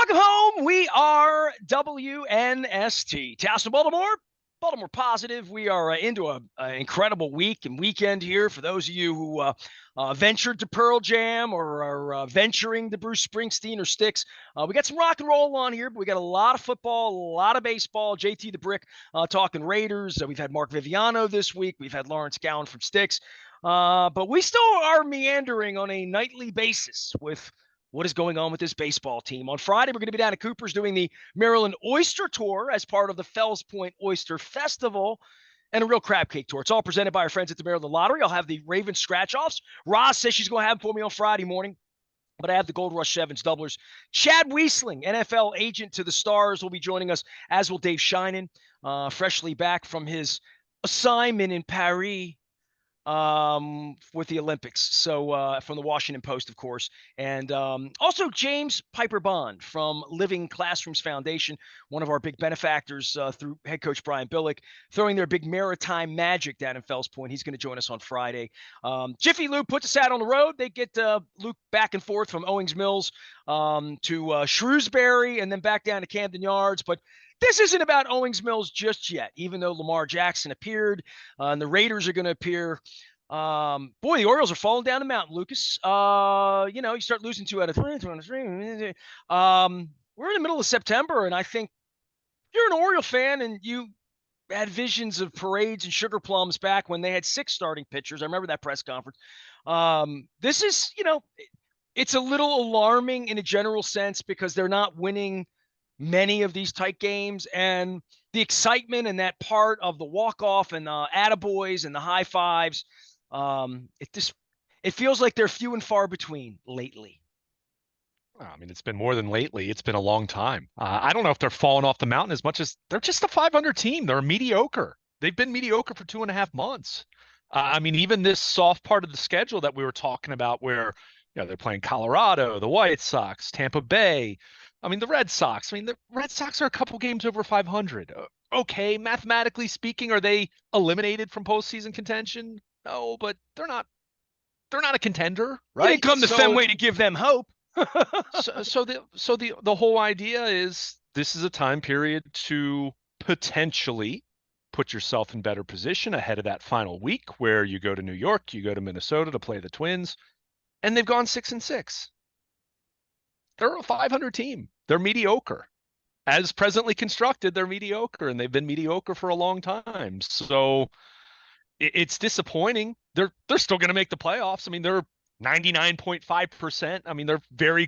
Welcome home. We are WNST. Towson, Baltimore. Baltimore Positive. We are into an incredible week and weekend here for those of you who ventured to Pearl Jam or are venturing to Bruce Springsteen or Styx. We got some rock and roll on here, but we got a lot of football, a lot of baseball. JT the Brick talking Raiders. We've had Mark Viviano this week. We've had Lawrence Gowan from Styx. But we still are meandering on a nightly basis with what is going on with this baseball team. On Friday, we're going to be down at Cooper's doing the Maryland Oyster Tour as part of the Fells Point Oyster Festival and a real crab cake tour. It's all presented by our friends at the Maryland Lottery. I'll have the Ravens scratch-offs. Roz says she's going to have them for me on Friday morning. But I have the Gold Rush Sevens doublers. Chad Wiesling, NFL agent to the Stars, will be joining us, as will Dave Sheinin, freshly back from his assignment in Paris with the Olympics. So from the Washington Post, of course. And also James Piper Bond from Living Classrooms Foundation, one of our big benefactors through head coach Brian Billick, throwing their big maritime magic down in Fells Point. He's going to join us on Friday. Jiffy Lube puts us out on the road. They get Luke back and forth from Owings Mills to Shrewsbury and then back down to Camden Yards. But this isn't about Owings Mills just yet, even though Lamar Jackson appeared and the Raiders are going to appear. Boy, the Orioles are falling down the mountain, Lucas. You start losing 2 out of 3. We're in the middle of September, and I think if you're an Oriole fan and you had visions of parades and sugar plums back when they had 6 starting pitchers. I remember that press conference. This is, it's a little alarming in a general sense because they're not winning many of these tight games, and the excitement and that part of the walk-off and the attaboys and the high fives, it feels like they're few and far between lately. I mean, it's been more than lately. It's been a long time. I don't know if they're falling off the mountain as much as they're just a 500 team. They're mediocre. They've been mediocre for 2.5 months. I mean, even this soft part of the schedule that we were talking about where, they're playing Colorado, the White Sox, Tampa Bay. I mean, the Red Sox. I mean, the Red Sox are a couple games over 500. Okay, mathematically speaking, are they eliminated from postseason contention? No, but they're not a contender, right? You didn't come to Fenway to give them hope. so the whole idea is this is a time period to potentially put yourself in better position ahead of that final week where you go to New York, you go to Minnesota to play the Twins, and they've gone 6-6. They're a 500 team. They're mediocre. As presently constructed, they're mediocre, and they've been mediocre for a long time. So it's disappointing. They're still going to make the playoffs. I mean, they're 99.5%. I mean, they're they're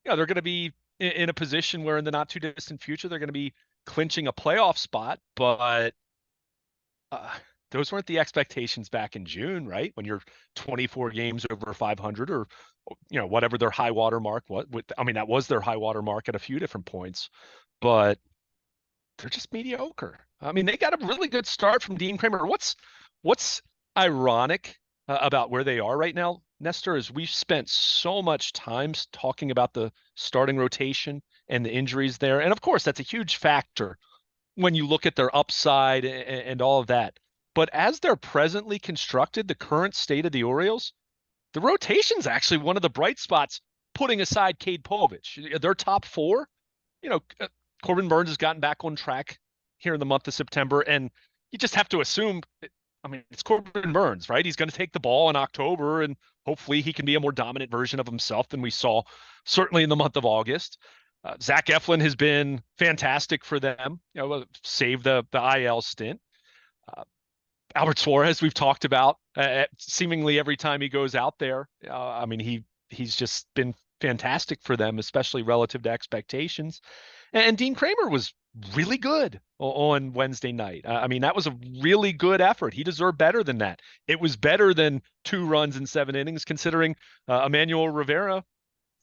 going to be in a position where in the not too distant future, they're going to be clinching a playoff spot. But those weren't the expectations back in June, right? When you're 24 games over 500 or, whatever their high water mark was. That was their high water mark at a few different points, but they're just mediocre. I mean, they got a really good start from Dean Kramer. What's ironic about where they are right now, Nestor, is we've spent so much time talking about the starting rotation and the injuries there. And of course, that's a huge factor when you look at their upside and all of that. But as they're presently constructed, the current state of the Orioles, the rotation's actually one of the bright spots, putting aside Cade Povich. Their top 4, Corbin Burns has gotten back on track here in the month of September, and you just have to assume, it's Corbin Burns, right? He's going to take the ball in October, and hopefully he can be a more dominant version of himself than we saw certainly in the month of August. Zach Eflin has been fantastic for them, save the IL stint. Albert Suarez, we've talked about seemingly every time he goes out there. He's just been fantastic for them, especially relative to expectations. And Dean Kramer was really good on Wednesday night. That was a really good effort. He deserved better than that. It was better than 2 runs in 7 innings, considering Emmanuel Rivera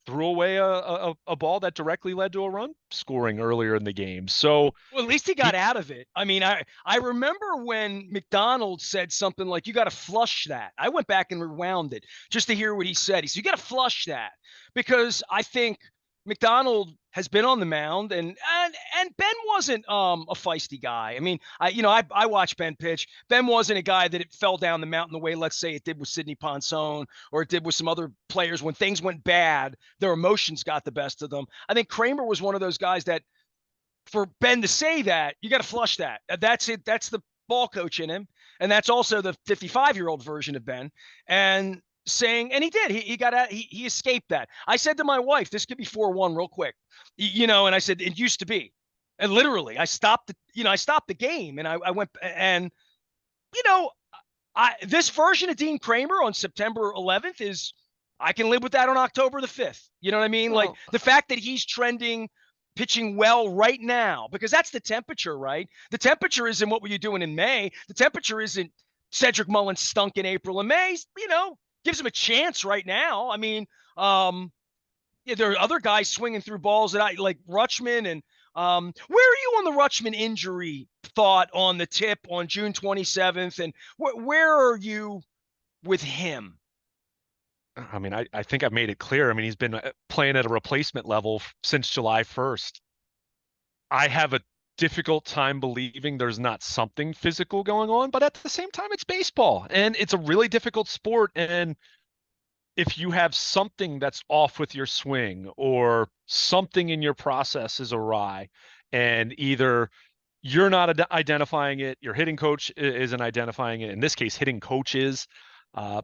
threw away a ball that directly led to a run scoring earlier in the game. So at least he got out of it. I remember when McDonald said something like, you got to flush that. I went back and rewound it just to hear what he said. He said, you got to flush that, because I think McDonald has been on the mound, and Ben wasn't a feisty guy. I mean, I watched Ben pitch. Ben wasn't a guy that it fell down the mountain the way, let's say, it did with Sidney Ponson or it did with some other players. When things went bad, their emotions got the best of them. I think Kramer was one of those guys that, for Ben to say that, you got to flush that. That's it. That's the ball coach in him, and that's also the 55-year-old version of Ben. And saying, and he did. He got out. He escaped that. I said to my wife, "This could be 4-1 real quick," and I said it used to be, and literally, I stopped the game, and I went and you know, this version of Dean Kramer on September 11th is. I can live with that on October the 5th. You know what I mean? Well, like the fact that he's trending pitching well right now, because that's the temperature, right? The temperature isn't what were you doing in May. The temperature isn't Cedric Mullins stunk in April and May. Gives him a chance right now. I mean, yeah, there are other guys swinging through balls that I like Rutschman and where are you on the Rutschman injury thought on the tip on June 27th? And where are you with him? I mean, I think I've made it clear. I mean, he's been playing at a replacement level since July 1st. I have a difficult time believing there's not something physical going on, but at the same time, it's baseball and it's a really difficult sport. And if you have something that's off with your swing or something in your process is awry, and either you're not identifying it, your hitting coach isn't identifying it, in this case, hitting coaches, uh,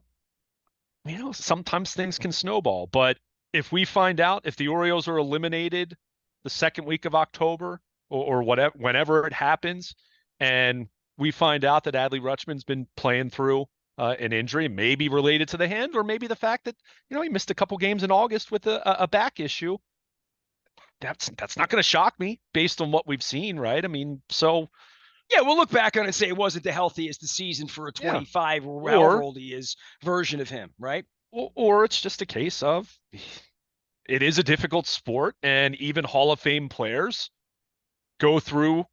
sometimes things can snowball. But if we find out if the Orioles are eliminated the second week of October or whatever, whenever it happens, and we find out that Adley Rutschman's been playing through an injury, maybe related to the hand, or maybe the fact that he missed a couple games in August with a back issue, that's not going to shock me based on what we've seen, right? I mean, so yeah, we'll look back on it and say it wasn't the healthiest season for a 25 or however old he is version of him, right? Or it's just a case of it is a difficult sport, and even Hall of Fame players go through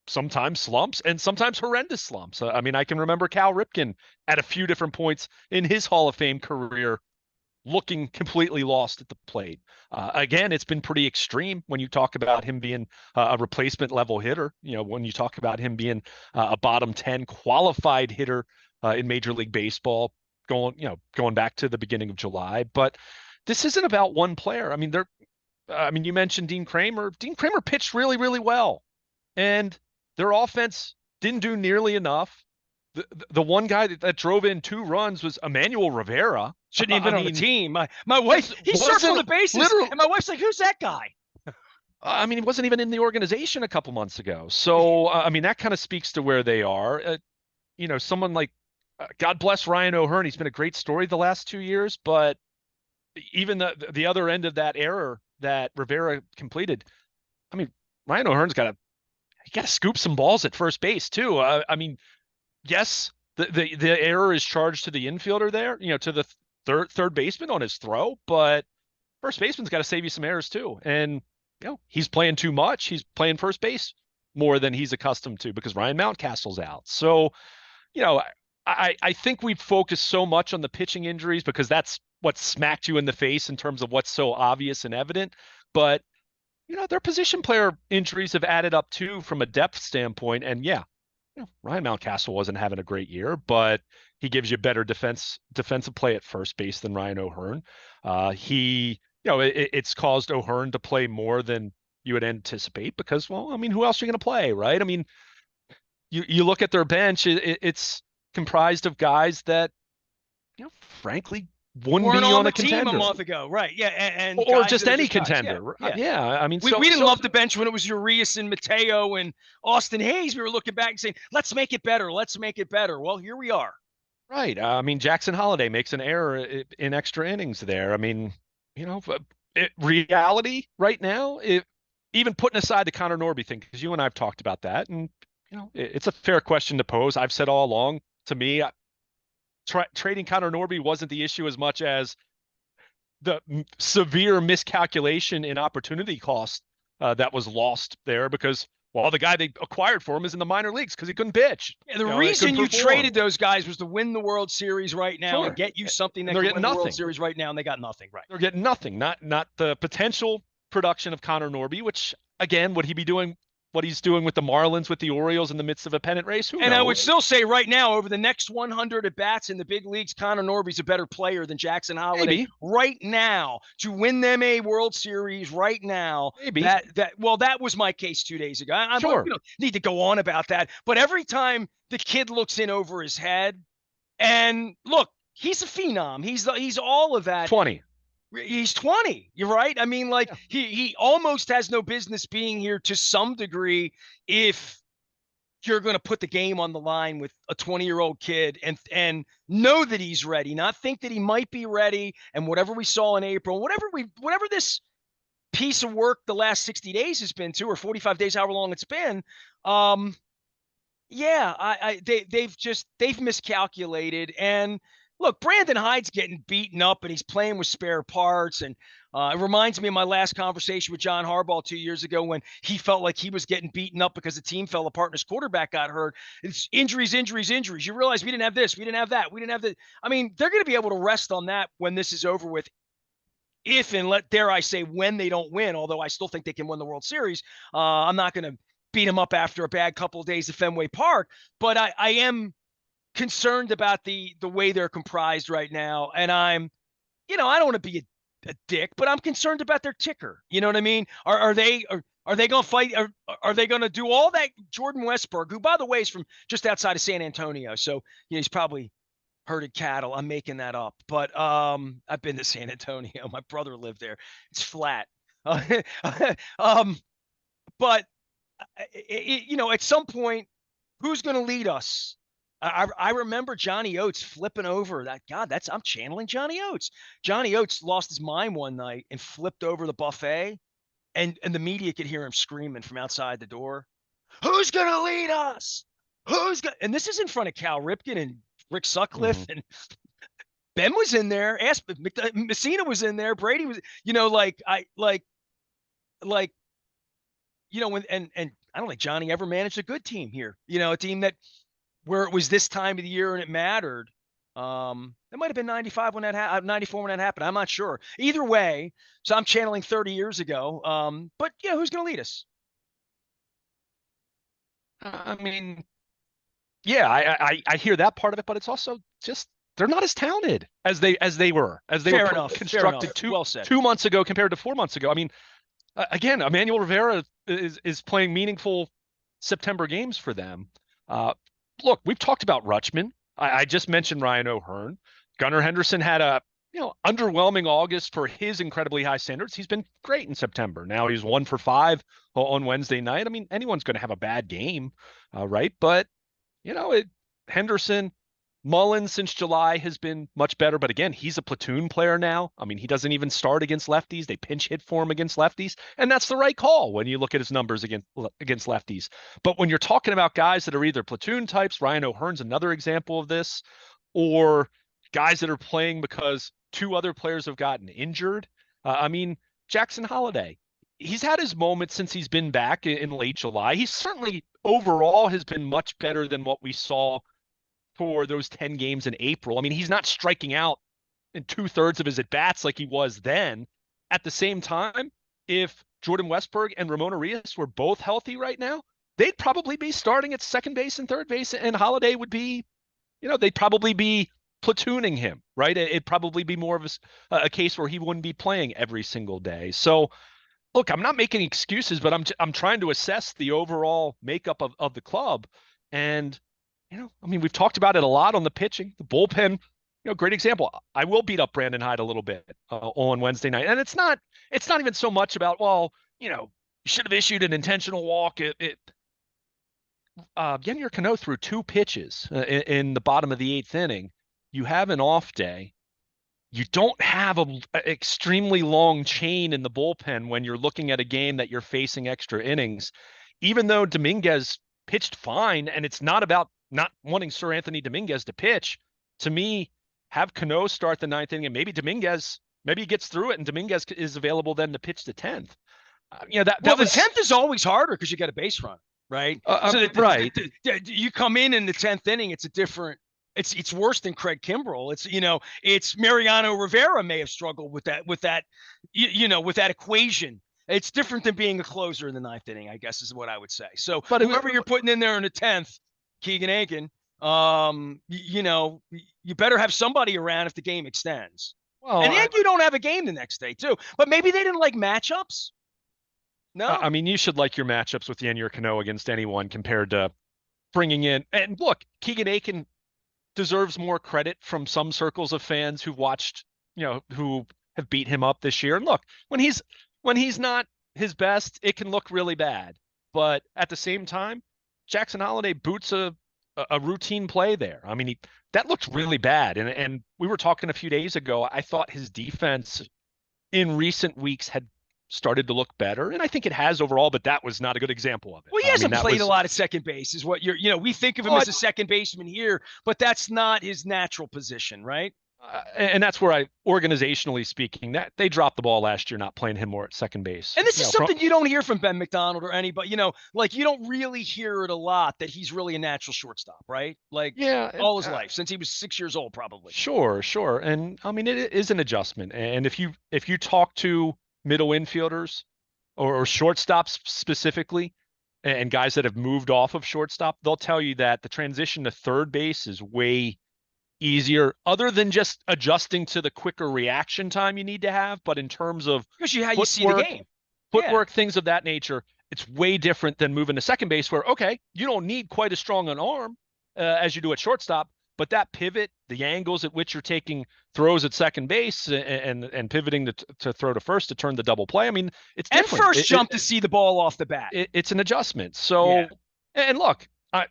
sometimes slumps and sometimes horrendous slumps. I mean, I can remember Cal Ripken at a few different points in his Hall of Fame career looking completely lost at the plate. Again, it's been pretty extreme when you talk about him being a replacement level hitter. When you talk about him being a bottom 10 qualified hitter in Major League Baseball, going back to the beginning of July. But this isn't about one player. I mean, you mentioned Dean Kramer. Dean Kramer pitched really, really well, and their offense didn't do nearly enough. The one guy that drove in 2 runs was Emmanuel Rivera. Shouldn't even been on the team. My wife, he circled the bases, and my wife's like, "Who's that guy?" I mean, he wasn't even in the organization a couple months ago. So, I mean, that kind of speaks to where they are. Someone like, God bless Ryan O'Hearn. He's been a great story the last 2 years, but even the other end of that error that Rivera completed, I mean, Ryan O'Hearn's got to scoop some balls at first base too. I mean, yes, the error is charged to the infielder there, to the third baseman on his throw, but first baseman's got to save you some errors too. And he's playing too much. He's playing first base more than he's accustomed to because Ryan Mountcastle's out. So, I think we've focused so much on the pitching injuries because that's what smacked you in the face in terms of what's so obvious and evident. But their position player injuries have added up too from a depth standpoint. And Ryan Mountcastle wasn't having a great year, but he gives you better defensive play at first base than Ryan O'Hearn. It's caused O'Hearn to play more than you would anticipate because, well, I mean, who else are you going to play, right? I mean, you look at their bench, it's comprised of guys that, frankly, wouldn't be on a contender team a month ago, right? Yeah, and or just any contender. Yeah. I mean, we didn't love the bench when it was Urias and Mateo and Austin Hayes. We were looking back and saying, "Let's make it better. Let's make it better." Well, here we are. Right. I mean, Jackson Holliday makes an error in extra innings there. I mean, reality right now, even putting aside the Connor Norby thing, because you and I have talked about that, and it's a fair question to pose. I've said all along, to me, trading Connor Norby wasn't the issue as much as the severe miscalculation in opportunity cost that was lost there because, well, the guy they acquired for him is in the minor leagues because he couldn't pitch. Yeah, the reason you traded those guys was to win the World Series right now and get you something that could win the World Series right now, and they got nothing. Right? They're getting nothing. Not the potential production of Connor Norby, which again, would he be doing what he's doing with the Marlins, with the Orioles in the midst of a pennant race? Who knows? I would still say right now, over the next 100 at bats in the big leagues, Connor Norby's a better player than Jackson Holliday. Maybe. Right now to win them a World Series. Right now, Maybe. that was my case 2 days ago. I Sure. need to go on about that, but every time the kid looks in over his head, and look, he's a phenom. He's all of that. 20. He's 20. You're right. I mean, like, yeah. He almost has no business being here to some degree if you're going to put the game on the line with a 20-year-old kid and know that he's ready, not think that he might be ready. And whatever we saw in April, whatever this piece of work the last 60 days has been to, or 45 days, however long it's been, they've miscalculated. And look, Brandon Hyde's getting beaten up and he's playing with spare parts. And it reminds me of my last conversation with John Harbaugh 2 years ago when he felt like he was getting beaten up because the team fell apart and his quarterback got hurt. It's injuries. You realize we didn't have this, we didn't have that, we didn't have that. I mean, they're going to be able to rest on that when this is over with. If and dare I say when they don't win, although I still think they can win the World Series. I'm not going to beat them up after a bad couple of days at Fenway Park, but I am concerned about the way they're comprised right now. And I don't want to be a dick, but I'm concerned about their ticker. You know what I mean? Are they going to fight? Are they going to do all that? Jordan Westberg, who by the way is from just outside of San Antonio, so he's probably herded cattle. I'm making that up, but I've been to San Antonio. My brother lived there. It's flat. But at some point, who's going to lead us? I remember Johnny Oates flipping over that. God, I'm channeling Johnny Oates. Johnny Oates lost his mind one night and flipped over the buffet, and the media could hear him screaming from outside the door. Who's going to lead us? And this is in front of Cal Ripken and Rick Sutcliffe, and Ben was in there. Messina was in there. Brady was, and I don't think Johnny ever managed a good team here. A team that where it was this time of the year and it mattered. It might have been 95 when that happened, 94 when that happened. I'm not sure. Either way, so I'm channeling 30 years ago. But who's going to lead us? I mean, yeah, I hear that part of it, but it's also just they're not as talented as they were constructed 2 months ago compared to 4 months ago. I mean, again, Emmanuel Rivera is playing meaningful September games for them. Look, we've talked about Rutschman. I just mentioned Ryan O'Hearn. Gunnar Henderson had a underwhelming August for his incredibly high standards. He's been great in September. Now he's 1 for 5 on Wednesday night. I mean, anyone's going to have a bad game, right? But Henderson, Mullins since July has been much better. But again, he's a platoon player now. I mean, he doesn't even start against lefties. They pinch hit for him against lefties. And that's the right call when you look at his numbers against lefties. But when you're talking about guys that are either platoon types, Ryan O'Hearn's another example of this, or guys that are playing because 2 other players have gotten injured. I mean, Jackson Holliday, he's had his moments since he's been back in late July. He certainly overall has been much better than what we saw for those 10 games in April. I mean, he's not striking out in 2/3 of his at-bats like he was then. At the same time, if Jordan Westberg and Ramon Arias were both healthy right now, they'd probably be starting at second base and third base, and Holliday would be, they'd probably be platooning him, right? It'd probably be more of a case where he wouldn't be playing every single day. So, look, I'm not making excuses, but I'm trying to assess the overall makeup of the club. And, I mean, we've talked about it a lot on the pitching, the bullpen, great example. I will beat up Brandon Hyde a little bit on Wednesday night. And it's not even so much about, you should have issued an intentional walk. Yennier Cano threw 2 pitches in the bottom of the 8th inning. You have an off day. You don't have an extremely long chain in the bullpen when you're looking at a game that you're facing extra innings. Even though Dominguez pitched fine, and it's not about not wanting Sir Anthony Dominguez to pitch, to me, have Cano start the 9th inning, and maybe he gets through it, and Dominguez is available then to pitch the 10th. The 10th is always harder because you got a base run, right? Right. You come in the 10th inning, it's a different. It's worse than Craig Kimbrell. It's Mariano Rivera may have struggled with that equation It's different than being a closer in the ninth inning, I guess is what I would say. So But whoever you're putting in there in the 10th, Keegan Aiken, you better have somebody around if the game extends. well, And then you don't have a game the next day too. But maybe they didn't like matchups. No. I mean, you should like your matchups with Yennier Cano against anyone compared to bringing in. And look, Keegan Aiken deserves more credit from some circles of fans who watched, who have beat him up this year. And look, when he's not his best, it can look really bad. But at the same time, Jackson Holiday boots a routine play there. I mean, that looked really bad. And we were talking a few days ago. I thought his defense in recent weeks had started to look better, and I think it has overall, but that was not a good example of it. Well, he hasn't played a lot at second base, is what we think of him as a second baseman here, but that's not his natural position, right? And that's where organizationally speaking, that they dropped the ball last year, not playing him more at second base. And this is something you don't hear from Ben McDonald or anybody, you don't really hear it a lot that he's really a natural shortstop, right? Like all his life, since he was 6 years old, probably. Sure. And I mean, it is an adjustment. And if you talk to middle infielders or shortstops specifically, and guys that have moved off of shortstop, they'll tell you that the transition to third base is way easier, other than just adjusting to the quicker reaction time you need to have. But in terms of how you see the game, footwork, things of that nature, it's way different than moving to second base where, okay, you don't need quite as strong an arm as you do at shortstop, but that pivot, the angles at which you're taking throws at second base and pivoting to throw to first to turn the double play. I mean, it's different. And first jump to see the ball off the bat. It's an adjustment. So, and look, I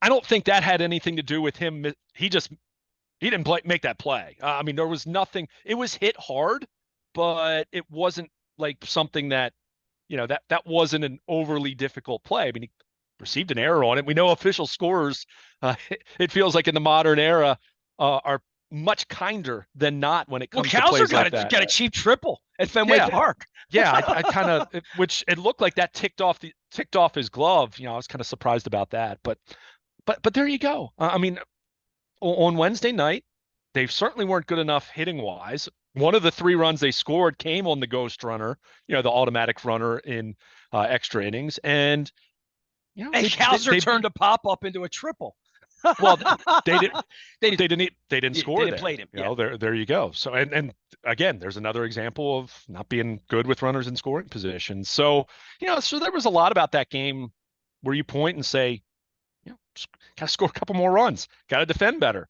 don't think that had anything to do with him. He didn't make that play. I mean, there was nothing. It was hit hard, but it wasn't like something that, that wasn't an overly difficult play. I mean, he received an error on it. We know official scorers, it feels like in the modern era, are much kinder than not when it comes to plays like that. Got a cheap triple at Fenway Park. I kind of, which it looked like that ticked off his glove. I was kind of surprised about that, but there you go. I mean, on Wednesday night, they certainly weren't good enough hitting wise. One of the 3 runs they scored came on the ghost runner, the automatic runner in extra innings. And, and Cowser turned a pop up into a triple. Well, they didn't score. They played him. There you go. So, and again, there's another example of not being good with runners in scoring positions. So, so there was a lot about that game where you point and say, got to score a couple more runs, got to defend better.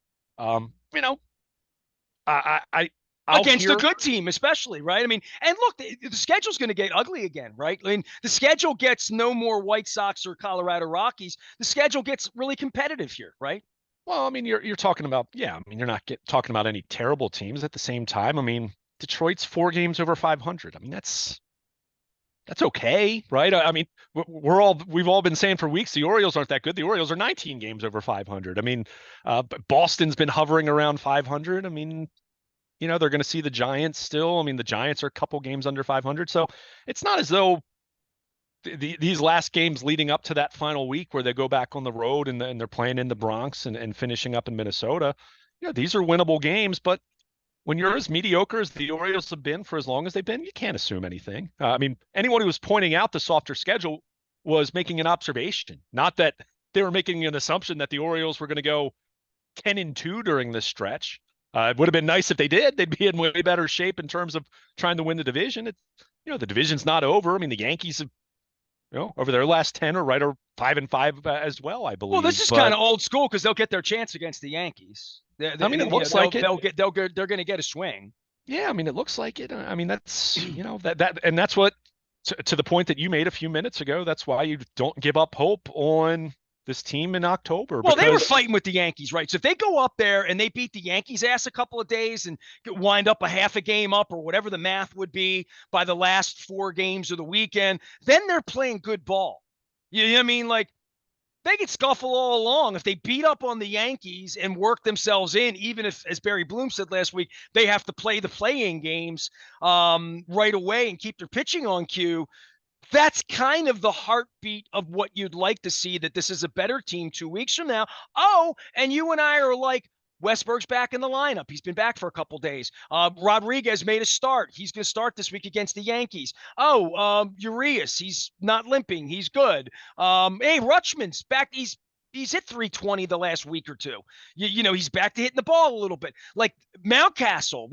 Against a good team, especially, right? I mean, and look, the schedule's going to get ugly again, right? I mean, the schedule gets no more White Sox or Colorado Rockies. The schedule gets really competitive here, right? Well, I mean, you're talking about, I mean, you're not talking about any terrible teams at the same time. I mean, Detroit's 4 games over 500. I mean, that's okay, right? I mean, we've all been saying for weeks the Orioles aren't that good. The Orioles are 19 games over 500. I mean, Boston's been hovering around 500. I mean, they're going to see the Giants still. I mean, the Giants are a couple games under 500. So it's not as though these last games leading up to that final week where they go back on the road and they're playing in the Bronx and finishing up in Minnesota. These are winnable games, but when you're as mediocre as the Orioles have been for as long as they've been, you can't assume anything. I mean, anyone who was pointing out the softer schedule was making an observation, not that they were making an assumption that the Orioles were going to go 10-2 during this stretch. It would have been nice if they did. They'd be in way better shape in terms of trying to win the division. The division's not over. I mean, the Yankees have, over their last 10 are 5-5 as well, I believe. Well, this is kind of old school because they'll get their chance against the Yankees. I mean, it looks like they're going to get a swing. Yeah, I mean, it looks like it. I mean, that's and that's what to the point that you made a few minutes ago. That's why you don't give up hope on this team in October. Well, they were fighting with the Yankees, right? So if they go up there and they beat the Yankees' ass a couple of days and wind up a half a game up or whatever the math would be by the last 4 games of the weekend, then they're playing good ball. You know what I mean? Like, they could scuffle all along if they beat up on the Yankees and work themselves in, even if, as Barry Bloom said last week, they have to play the play-in games right away and keep their pitching on cue. That's kind of the heartbeat of what you'd like to see, that this is a better team 2 weeks from now. Oh, and you and I are like, Westberg's back in the lineup. He's been back for a couple days. Rodriguez made a start. He's going to start this week against the Yankees. Urias, he's not limping. He's good. Hey, Rutschman's back. He's hit 320 the last week or two. He's back to hitting the ball a little bit. Like Mountcastle,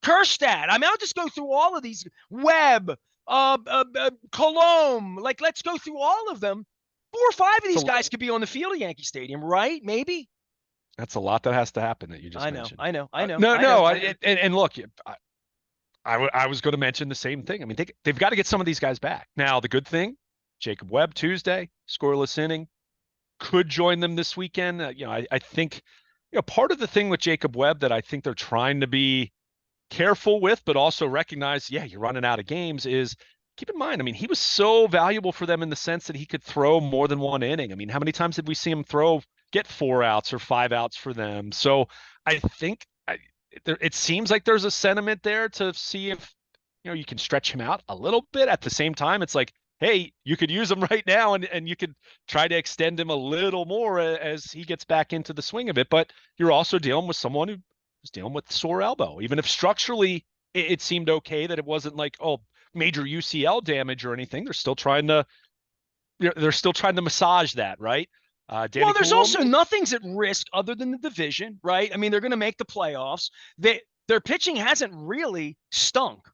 Kerstad. I mean, I'll just go through all of these. Webb, Colomb. Like, let's go through all of them. 4 or 5 of these guys could be on the field at Yankee Stadium, right? Maybe. That's a lot that has to happen that you just mentioned. I know. And look, I was going to mention the same thing. I mean, they've got to get some of these guys back. Now, the good thing, Jacob Webb Tuesday, scoreless inning, could join them this weekend. I think, part of the thing with Jacob Webb that I think they're trying to be careful with, but also recognize, you're running out of games, is keep in mind, I mean, he was so valuable for them in the sense that he could throw more than one inning. I mean, how many times did we see him get 4 outs or 5 outs for them? So I think it seems like there's a sentiment there to see if, you can stretch him out a little bit. At the same time, it's like, hey, you could use him right now and you could try to extend him a little more as he gets back into the swing of it. But you're also dealing with someone who was dealing with sore elbow. Even if structurally it seemed okay, that it wasn't like, major UCL damage or anything, they're still trying to massage that, right? There's also nothing's at risk other than the division, right? I mean, they're going to make the playoffs. Their pitching hasn't really stunk.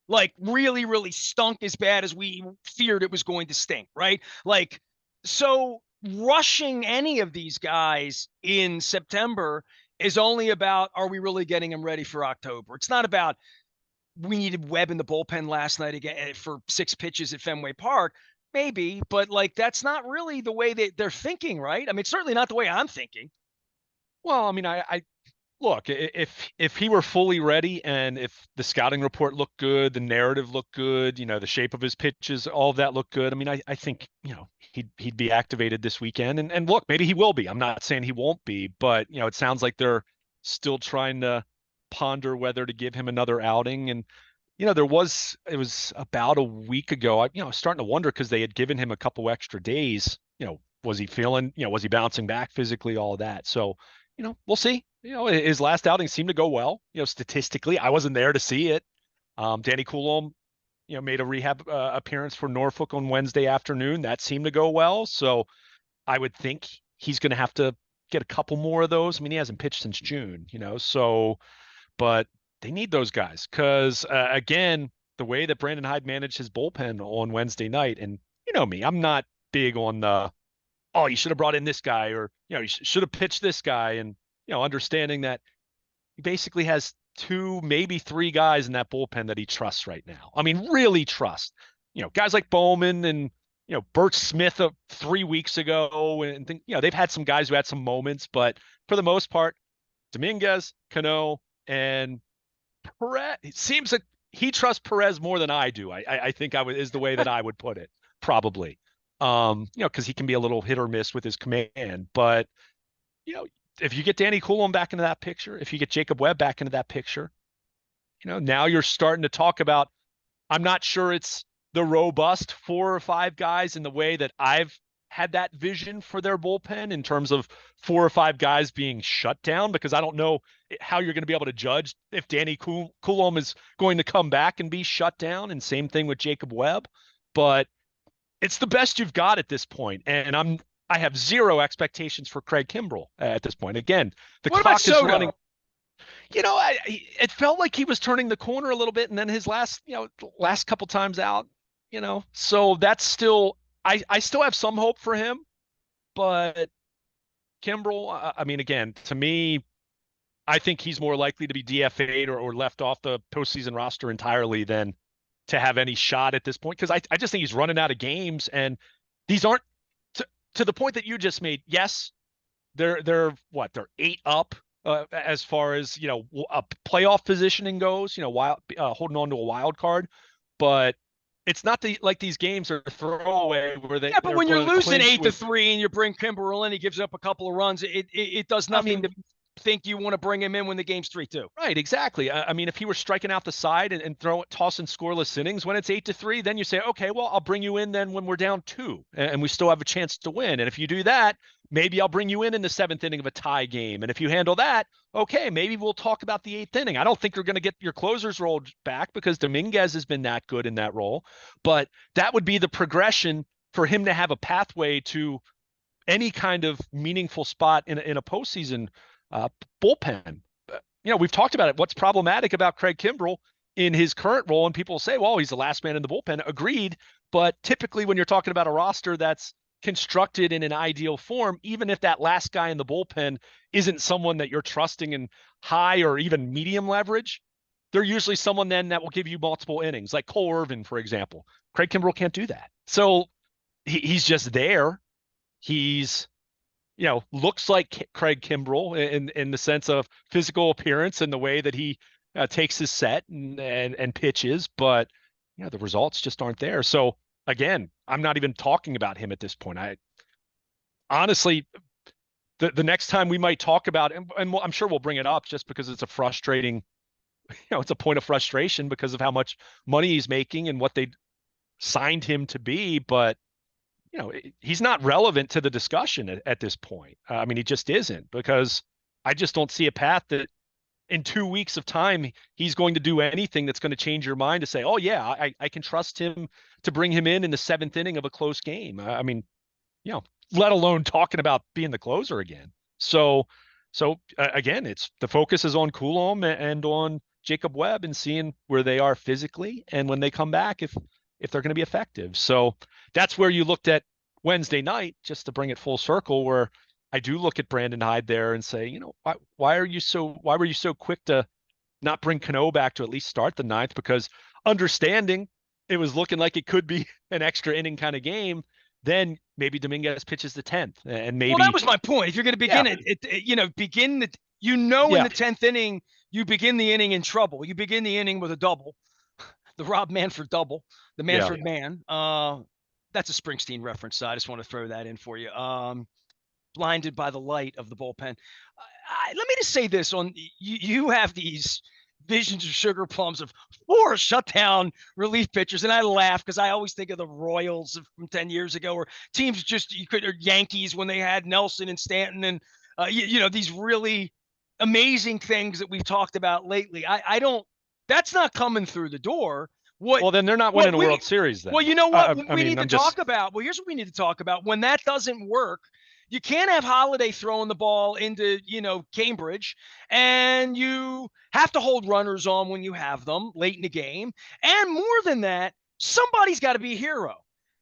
Like, really, really stunk as bad as we feared it was going to stink, right? Like, so rushing any of these guys in September is only about, are we really getting them ready for October? It's not about, we needed Webb in the bullpen last night again for 6 pitches at Fenway Park. Maybe, but like, that's not really the way they're thinking, right? I mean, it's certainly not the way I'm thinking. Well, I mean, I look, if he were fully ready and if the scouting report looked good, the narrative looked good, the shape of his pitches, all of that looked good. I mean, I think, he'd be activated this weekend. And look, maybe he will be. I'm not saying he won't be, but, it sounds like they're still trying to ponder whether to give him another outing. And, it was about a week ago, I was starting to wonder, because they had given him a couple extra days, was he feeling, was he bouncing back physically, all of that. So, we'll see. His last outing seemed to go well, statistically. I wasn't there to see it. Danny Coulomb, made a rehab appearance for Norfolk on Wednesday afternoon. That seemed to go well. So I would think he's going to have to get a couple more of those. I mean, he hasn't pitched since June, so, but they need those guys because, again, the way that Brandon Hyde managed his bullpen on Wednesday night, and me, I'm not big on the, you should have brought in this guy, or, you should have pitched this guy. And, understanding that he basically has 2, maybe 3 guys in that bullpen that he trusts right now. I mean, really trust, guys like Bowman and, Bert Smith 3 weeks ago, and they've had some guys who had some moments, but for the most part, Dominguez, Cano, and Perez, it seems like he trusts Perez more than I do. I think is the way that I would put it, probably. Because he can be a little hit or miss with his command. But, if you get Danny Coulomb back into that picture, if you get Jacob Webb back into that picture, now you're starting to talk about, I'm not sure it's the robust 4 or 5 guys in the way that I've had that vision for their bullpen, in terms of 4 or 5 guys being shut down, because I don't know how you're going to be able to judge if Danny Coulomb is going to come back and be shut down, and same thing with Jacob Webb. But it's the best you've got at this point, and I have 0 expectations for Craig Kimbrell at this point. Again, the clock is running. It felt like he was turning the corner a little bit, and then his last couple times out, so that's still, I still have some hope for him, but Kimbrell, I mean, again, to me, I think he's more likely to be DFA'd or left off the postseason roster entirely than to have any shot at this point. Because I just think he's running out of games, and these aren't, to the point that you just made. Yes, they're 8 up as far as a playoff positioning goes. Holding on to a wild card, but it's not like these games are throwaway where they. Yeah, but when you're losing 8-3 and you bring Kimbrell in, he gives up a couple of runs. It does nothing. think you want to bring him in when the game's 3-2. Right, exactly. I mean, if he were striking out the side and tossing scoreless innings when it's 8-3, then you say, okay, well, I'll bring you in then when we're down 2 and we still have a chance to win. And if you do that, maybe I'll bring you in the 7th inning of a tie game. And if you handle that, okay, maybe we'll talk about the 8th inning. I don't think you're going to get your closers rolled back because Dominguez has been that good in that role, but that would be the progression for him to have a pathway to any kind of meaningful spot in a postseason bullpen. We've talked about it. What's problematic about Craig Kimbrell in his current role, and people say, well, he's the last man in the bullpen. Agreed. But typically when you're talking about a roster that's constructed in an ideal form, even if that last guy in the bullpen isn't someone that you're trusting in high or even medium leverage, they're usually someone then that will give you multiple innings, like Cole Irvin, for example. Craig Kimbrell can't do that. So he's just there. He's looks like Craig Kimbrell in the sense of physical appearance and the way that he takes his set and pitches, but the results just aren't there. So again, I'm not even talking about him at this point. I honestly, the next time we might talk about, and I'm sure we'll bring it up just because it's a frustrating, it's a point of frustration because of how much money he's making and what they signed him to be, but he's not relevant to the discussion at this point. I mean, he just isn't, because I just don't see a path that in 2 weeks of time, he's going to do anything that's going to change your mind to say, oh yeah, I can trust him to bring him in the 7th inning of a close game. I mean, let alone talking about being the closer again. So again, it's the focus is on Coulomb and on Jacob Webb and seeing where they are physically and when they come back, if they're going to be effective. So that's where you looked at Wednesday night, just to bring it full circle, where I do look at Brandon Hyde there and say, why were you so quick to not bring Cano back to at least start the 9th? Because understanding it was looking like it could be an extra inning kind of game, then maybe Dominguez pitches the 10th, and maybe. Well, that was my point. If you're going to begin in the 10th inning, you begin the inning in trouble. You begin the inning with a double, the Rob Manfred double, the Manfred man. That's a Springsteen reference, so I just want to throw that in for you. Blinded by the light of the bullpen. Let me just say this: you have these visions of sugar plums of 4 shutdown relief pitchers, and I laugh because I always think of the Royals from 10 years ago, or teams or Yankees when they had Nelson and Stanton, and these really amazing things that we've talked about lately. I don't. That's not coming through the door. Well, then they're not winning a World Series then. Well, you know what we need to talk about? Well, here's what we need to talk about. When that doesn't work, you can't have Holiday throwing the ball into, Cambridge, and you have to hold runners on when you have them late in the game. And more than that, somebody's got to be a hero.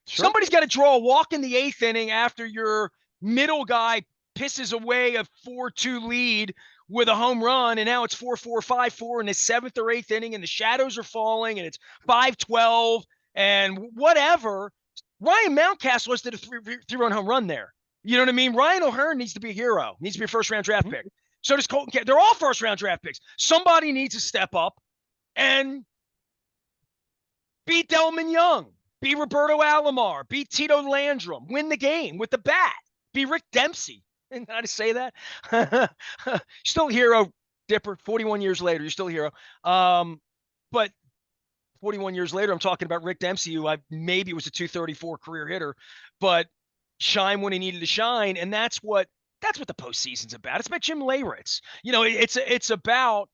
Sure. Somebody's got to draw a walk in the 8th inning after your middle guy pisses away a 4-2 lead with a home run, and now it's 4-4, 5-4 in the 7th or 8th inning, and the shadows are falling, and it's 5-12, and whatever. Ryan Mountcastle did a three-run home run there. You know what I mean? Ryan O'Hearn needs to be a hero. Needs to be a first-round draft pick. So does Colton K. They're all first-round draft picks. Somebody needs to step up and beat Delman Young, be Roberto Alomar, beat Tito Landrum, win the game with the bat, be Rick Dempsey. And how to say that? Still a hero, Dipper. 41 years later, you're still a hero. But 41 years later, I'm talking about Rick Dempsey, who maybe was a 234 career hitter, but shine when he needed to shine. And that's what the postseason's about. It's about Jim Leyritz. It's about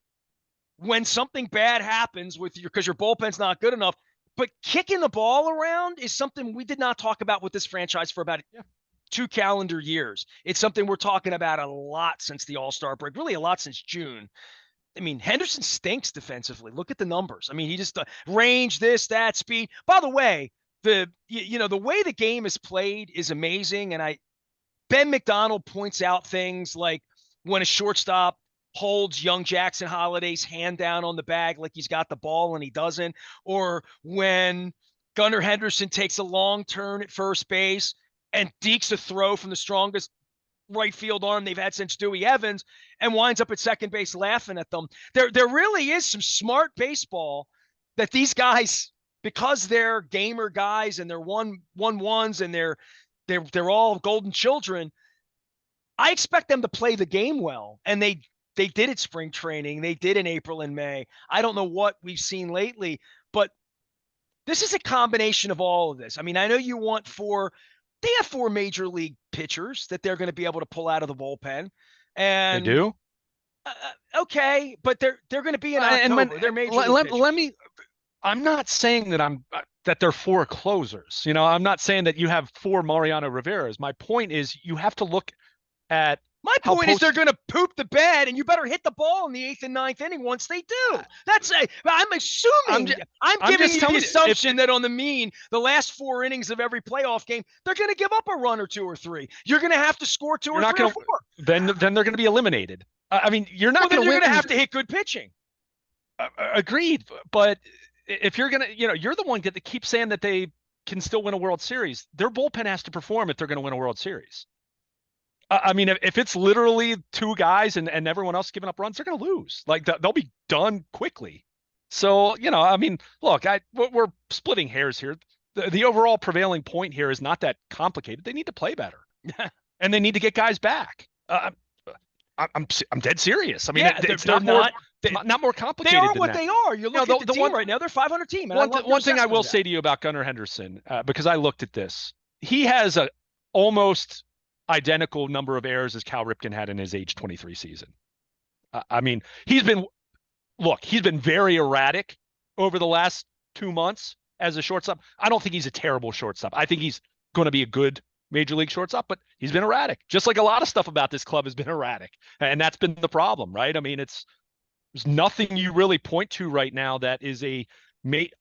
when something bad happens because your bullpen's not good enough. But kicking the ball around is something we did not talk about with this franchise for about 2 calendar years. It's something we're talking about a lot since the All-Star break, really a lot since June. I mean, Henderson stinks defensively. Look at the numbers. I mean, he just range, this, that, speed. By the way, the way the game is played is amazing. And Ben McDonald points out things like when a shortstop holds young Jackson Holiday's hand down on the bag like he's got the ball and he doesn't, or when Gunnar Henderson takes a long turn at first base and dekes a throw from the strongest right field arm they've had since Dewey Evans and winds up at second base laughing at them. There really is some smart baseball that these guys, because they're gamer guys and they're one-ones and they're all golden children, I expect them to play the game well, and they did at spring training. They did in April and May. I don't know what we've seen lately, but this is a combination of all of this. I mean, I know you want they have 4 major league pitchers that they're going to be able to pull out of the bullpen. They And do. okay, but they're going to be in And October. They're major league pitchers. let me. I'm not saying that that they're 4 closers. You know, I'm not saying that you have 4 Mariano Riveras. My point is you have to look at My point is they're going to poop the bed, and you better hit the ball in the 8th and 9th inning once they do. I'm assuming. I'm giving you the assumption that on the mean, the last 4 innings of every playoff game, they're going to give up a run or 2 or 3. You're going to have to score 2 or 3 or 4. Then they're going to be eliminated. I mean, you're not going to win. You're going to have to hit good pitching. Agreed, but if you're going to, you're the one that keeps saying that they can still win a World Series. Their bullpen has to perform if they're going to win a World Series. I mean, if it's literally 2 guys and everyone else giving up runs, they're going to lose. Like they'll be done quickly. So, I mean, look, we're splitting hairs here. The overall prevailing point here is not that complicated. They need to play better, and they need to get guys back. I'm dead serious. I mean, it's not more complicated. They are than what that. they are. You look at the team right now; they're 500 team. One thing I will say to you about Gunnar Henderson, because I looked at this, he has a almost identical number of errors as Cal Ripken had in his age 23 season. I mean, he's been very erratic over the last 2 months as a shortstop. I don't think he's a terrible shortstop. I think he's going to be a good major league shortstop, but he's been erratic, just like a lot of stuff about this club has been erratic. And that's been the problem, right? I mean, there's nothing you really point to right now that is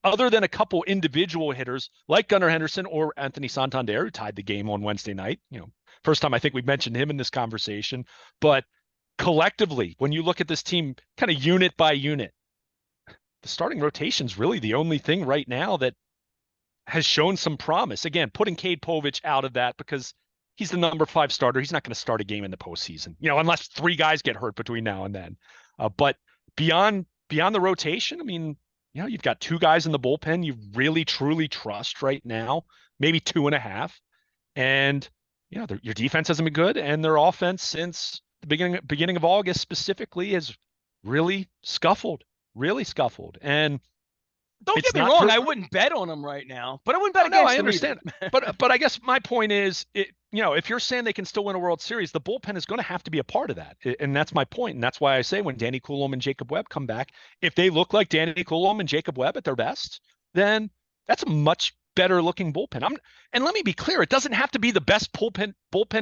other than a couple individual hitters like Gunnar Henderson or Anthony Santander, who tied the game on Wednesday night. First time I think we've mentioned him in this conversation. But collectively, when you look at this team kind of unit by unit, the starting rotation is really the only thing right now that has shown some promise. Again, putting Cade Povich out of that because he's the number 5 starter. He's not going to start a game in the postseason, unless 3 guys get hurt between now and then. But beyond the rotation, I mean, you've got 2 guys in the bullpen you really truly trust right now, maybe 2.5, and your defense hasn't been good, and their offense since the beginning of August specifically has really scuffled. And don't get me wrong, I wouldn't bet on them right now, but I wouldn't bet against them. I understand. but I guess my point is, if you're saying they can still win a World Series, the bullpen is going to have to be a part of that, and that's my point. And that's why I say when Danny Coulombe and Jacob Webb come back, if they look like Danny Coulombe and Jacob Webb at their best, then that's a much better looking bullpen. And let me be clear, it doesn't have to be the best bullpen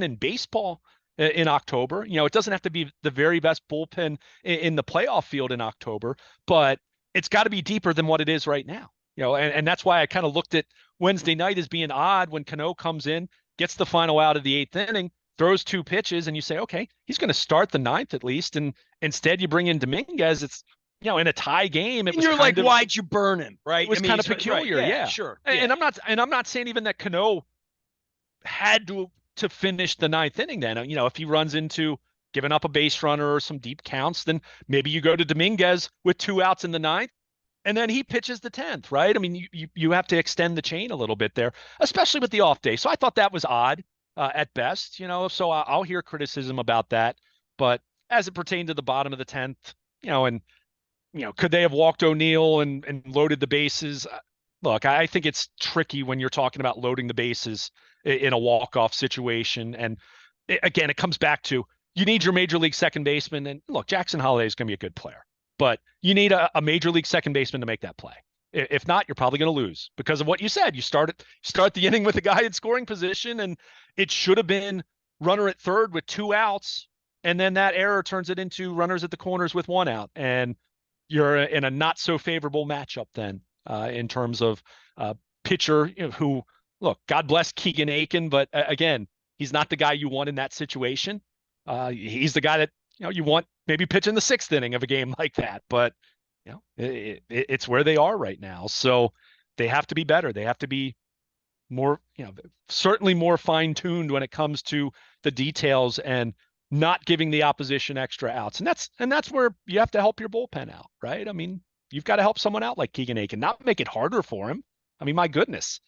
in baseball in October. It doesn't have to be the very best bullpen in the playoff field in October, but it's got to be deeper than what it is right now. And that's why I kind of looked at Wednesday night as being odd when Cano comes in, gets the final out of the 8th inning, throws 2 pitches, and you say, okay, he's going to start the 9th at least. And instead you bring in Dominguez. It's, in a tie game. And you're like, why'd you burn him? Right. It was kind of peculiar. Right. Yeah, sure. And I'm not saying even that Cano had to finish the 9th inning then. If he runs into giving up a base runner or some deep counts, then maybe you go to Dominguez with 2 outs in the 9th, and then he pitches the 10th, right? I mean, you have to extend the chain a little bit there, especially with the off day. So I thought that was odd at best, so I'll hear criticism about that. But as it pertained to the bottom of the 10th, and could they have walked O'Neill and loaded the bases? Look, I think it's tricky when you're talking about loading the bases in a walk-off situation. And again, it comes back to you need your major league second baseman. And look, Jackson Holliday is going to be a good player, but you need a major league second baseman to make that play. If not, you're probably going to lose because of what you said. You start the inning with a guy in scoring position, and it should have been runner at third with 2 outs. And then that error turns it into runners at the corners with 1 out. And you're in a not so favorable matchup then in terms of pitcher who, look, God bless Keegan Aiken, but again, he's not the guy you want in that situation. He's the guy that you want maybe pitching the 6th inning of a game like that. But it's where they are right now. So they have to be better. They have to be more, certainly more fine-tuned when it comes to the details and not giving the opposition extra outs. And that's where you have to help your bullpen out, right? I mean, you've got to help someone out like Keegan Aiken, not make it harder for him. I mean, my goodness,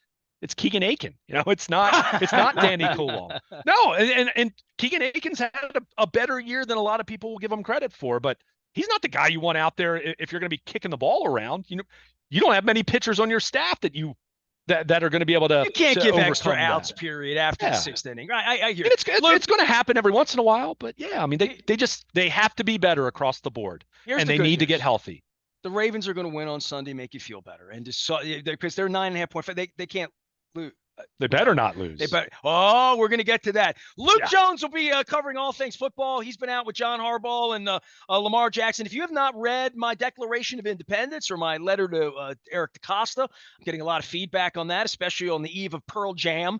It's Keegan Aiken. It's not Danny Coulomb. No, and Keegan Aiken's had a better year than a lot of people will give him credit for, but he's not the guy you want out there if you're going to be kicking the ball around. You don't have many pitchers on your staff that are going to be able to You can't give extra overcome outs that. period after the sixth inning. I hear. And it's going to happen every once in a while, but yeah, I mean they have to be better across the board, and they need to get healthy. The Ravens are going to win on Sunday, make you feel better, and just because they're 9.5 point, they can't lose. They better not lose. We're going to get to that. Luke Jones will be covering all things football. He's been out with John Harbaugh and Lamar Jackson. If you have not read my Declaration of Independence or my letter to Eric DaCosta, I'm getting a lot of feedback on that, especially on the eve of Pearl Jam.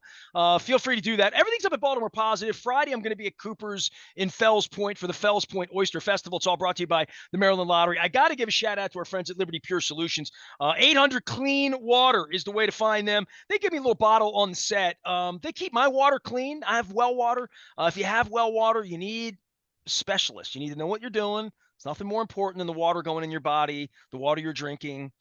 Feel free to do that. Everything's up at Baltimore Positive. Friday, I'm going to be at Cooper's in Fells Point for the Fells Point Oyster Festival. It's all brought to you by the Maryland Lottery. I got to give a shout out to our friends at Liberty Pure Solutions. 800 Clean Water is the way to find them. They give me a little bottle on the set. They keep my water clean. I have well water. If you have well water, you need specialists. You need to know what you're doing. It's nothing more important than the water going in your body, the water you're drinking,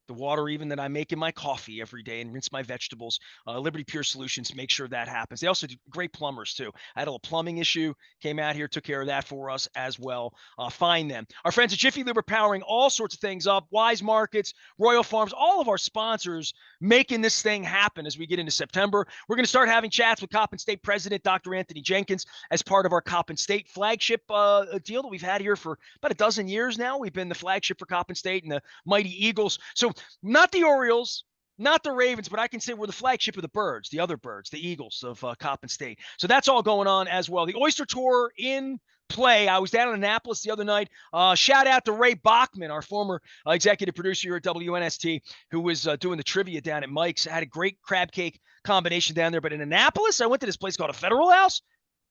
the water even that I make in my coffee every day and rinse my vegetables. Liberty Pure Solutions, make sure that happens. They also do great plumbers too. I had a little plumbing issue, came out here, took care of that for us as well. Find them. Our friends at Jiffy Lube are powering all sorts of things up. Wise Markets, Royal Farms, all of our sponsors making this thing happen as we get into September. We're going to start having chats with Coppin State President Dr. Anthony Jenkins as part of our Coppin State flagship deal that we've had here for about a dozen years now. We've been the flagship for Coppin State and the Mighty Eagles. So not the Orioles, not the Ravens, but I can say we're the flagship of the birds, the other birds, the Eagles of Coppin State. So that's all going on as well. The Oyster Tour in play. I was down in Annapolis the other night. Shout out to Ray Bachman, our former executive producer here at WNST, who was doing the trivia down at Mike's. I had a great crab cake combination down there. But in Annapolis, I went to this place called a Federal House.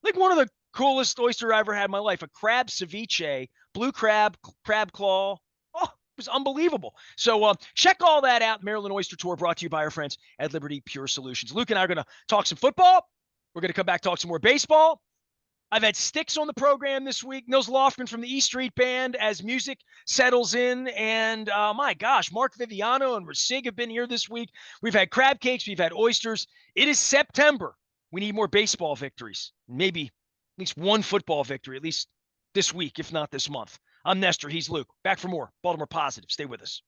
Like one of the coolest oyster I ever had in my life. A crab ceviche, blue crab, crab claw. It was unbelievable. So check all that out. Maryland Oyster Tour brought to you by our friends at Liberty Pure Solutions. Luke and I are going to talk some football. We're going to come back, talk some more baseball. I've had Styx on the program this week. Nils Lofgren from the E Street Band as music settles in. And my gosh, Mark Viviano and Rasig have been here this week. We've had crab cakes. We've had oysters. It is September. We need more baseball victories. Maybe at least one football victory, at least this week, if not this month. I'm Nestor. He's Luke. Back for more Baltimore Positive. Stay with us.